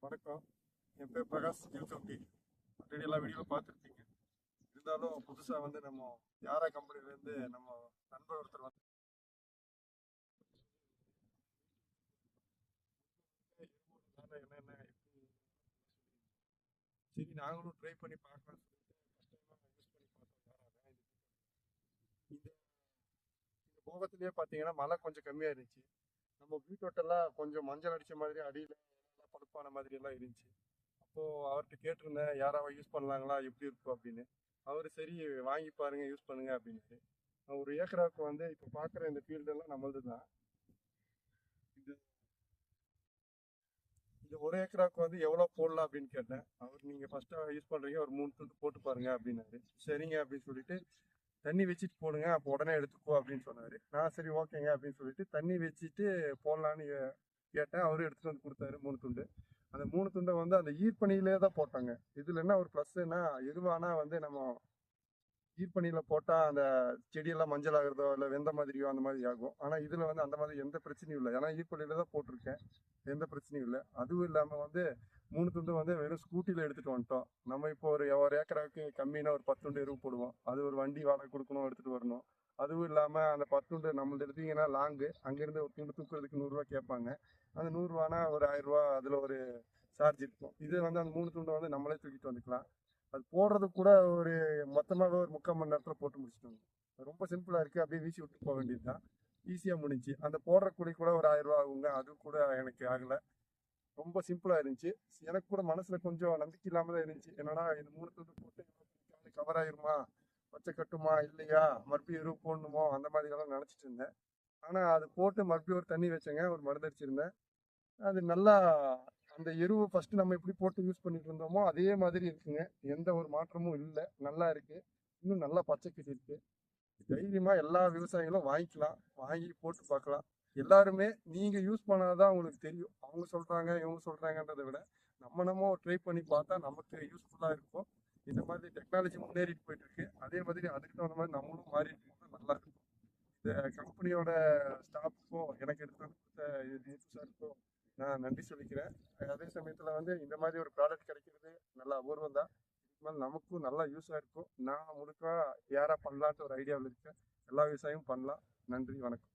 வணக்கம். என் பேர் பிரகாஷ் யூடியூபி. ஆல்ரெடி எல்லா வீடியோவும் பார்த்துருப்பீங்க. இருந்தாலும் புதுசாக வந்து நம்ம யாரா கம்பெனிலேருந்து நம்ம நண்பர் ஒருத்தர் வந்து வேலை என்னென்ன எப்படி சரி நாங்களும் ட்ரை பண்ணி பார்க்கலாம்னு சொல்லிட்டு ஃபஸ்ட் டைமாக யூஸ் பண்ணி பார்த்தோம். இந்த இந்த போகத்திலேயே பார்த்தீங்கன்னா மழை கொஞ்சம் கம்மியாக இருந்துச்சு. நம்ம வீட்டோட்டெல்லாம் கொஞ்சம் மஞ்சள் அடித்த மாதிரி அடியில் பழுப்பான மாதிரி எல்லாம் இருந்துச்சு. அப்போது அவர்கிட்ட கேட்டிருந்தேன் யாராவது யூஸ் பண்ணலாங்களா எப்படி இருக்கும் அப்படின்னு. அவர் சரி வாங்கி பாருங்க யூஸ் பண்ணுங்க அப்படின்ட்டு. ஒரு ஏக்கராவுக்கு வந்து இப்போ பார்க்குற இந்த ஃபீல்டெல்லாம் நம்மளது தான். இது இந்த ஒரு ஏக்கராவுக்கு வந்து எவ்வளோ போடலாம் அப்படின்னு கேட்டேன். அவர் நீங்கள் ஃபஸ்ட்டாக யூஸ் பண்ணுறீங்க ஒரு 3 துண்டு போட்டு பாருங்க அப்படின்னாரு. சரிங்க அப்படின்னு சொல்லிட்டு தண்ணி வச்சுட்டு போடுங்க அப்போ உடனே எடுத்துக்கோ அப்படின்னு சொன்னார். நான் சரி ஓகேங்க அப்படின்னு சொல்லிட்டு தண்ணி வச்சுட்டு போடலான்னு கேட்டேன். அவரும் எடுத்துகிட்டு வந்து கொடுத்தாரு 3 துண்டு. அந்த 3 துண்டை வந்து அந்த ஈர்ப்பனியிலே தான் போட்டாங்க. இதில் என்ன ஒரு ப்ளஸ்ன்னா எதுவானா வந்து நம்ம ஈர்ப்பனியில் போட்டால் அந்த செடியெல்லாம் மஞ்சள் ஆகுறதோ இல்லை வெந்த மாதிரியோ அந்த மாதிரி ஆகும். ஆனால் இதில் வந்து அந்த மாதிரி எந்த பிரச்சனையும் இல்லை. ஏன்னா ஈர்ப்பனியில் தான் போட்டிருக்கேன். எந்த பிரச்சனையும் இல்லை. அதுவும் இல்லாமல் வந்து 3 துண்டு வந்து வெறும் ஸ்கூட்டியில் எடுத்துகிட்டு வந்துட்டோம். நம்ம இப்போ ஒரு ஏக்கராவுக்கு கம்மினா ஒரு 10 துண்டு எருவு போடுவோம். அது ஒரு வண்டி வாடகை கொடுக்கணும், எடுத்துகிட்டு வரணும். அதுவும் இல்லாமல் அந்த 10 துண்டு நம்மளது எடுத்தீங்கன்னா லாங்கு, அங்கேருந்து ஒரு துண்டு தூக்குறதுக்கு 100 கேட்பாங்க. அந்த 100 ஒரு 1000 அதில் ஒரு சார்ஜ் இருக்கும். இது வந்து அந்த 3 துண்டை வந்து நம்மளே தூக்கிட்டு வந்துக்கலாம். அது போடுறது கூட ஒரு மொத்தமாகவே ஒரு 3/4 மணி நேரத்தில் போட்டு முடிச்சிட்டோங்க. ரொம்ப சிம்பிளாக இருக்குது. அப்படியே வீசி விட்டு போக வேண்டியது தான். ஈஸியாக முடிஞ்சு. அந்த போடுற கூலி கூட ஒரு 1000 ஆகுங்க. அது கூட எனக்கு ஆகலை. ரொம்ப சிம்பிளாக இருந்துச்சு. எனக்கு கூட மனசில் கொஞ்சம் நம்பிக்கை இல்லாமல் தான் இருந்துச்சு. என்னடா இது 3 துண்டு போட்டு கவர் ஆயிருமா, பச்சை கட்டுமா இல்லையா, மறுபடியும் எருவு போடணுமோ அந்த மாதிரியெல்லாம் நினச்சிட்டு இருந்தேன். ஆனால் அது போட்டு மறுபடியும் ஒரு தண்ணி வச்சேங்க, ஒரு மருந்து அடிச்சிருந்தேன். அது நல்லா அந்த எருவை ஃபர்ஸ்ட் நம்ம எப்படி போட்டு யூஸ் பண்ணிட்டு இருந்தோமோ அதே மாதிரி இருக்குங்க. எந்த ஒரு மாற்றமும் இல்லை. நல்லா இருக்கு. இன்னும் நல்லா பச்சைக்கு இருக்கு. தைரியமா எல்லா விவசாயிகளும் வாங்கிக்கலாம். வாங்கி போட்டு பார்க்கலாம். எல்லாருமே நீங்க யூஸ் பண்ணாதான் உங்களுக்கு தெரியும். அவங்க சொல்றாங்க இவங்க சொல்றாங்கன்றதை விட நம்ம ட்ரை பண்ணி பார்த்தா நமக்கு யூஸ்ஃபுல்லா இருக்கும். இந்த மாதிரி டெக்னாலஜி முன்னேறிட்டு போயிட்டு இருக்கு. அதே மாதிரி அதுக்கு தகுந்த மாதிரி நம்மளும் மாறிட்டு போனா நல்லா இருக்கும். இந்த கம்பெனியோட ஸ்டாஃப்க்கும் எனக்கு எடுத்து வந்து கொடுத்த இது சாருக்கும் நான் நன்றி சொல்லிக்கிறேன். அதே சமயத்தில் வந்து இந்த மாதிரி ஒரு ப்ராடக்ட் கிடைக்கிறது நல்லா அபூர்வம் தான். இதுக்கு மேலே நமக்கும் நல்லா யூஸாக இருக்கும். நான் முழுக்க யாராக பண்ணலான்ட்டு ஒரு ஐடியாவில் இருக்கேன். எல்லா விவசாயமும் பண்ணலாம். நன்றி, வணக்கம்.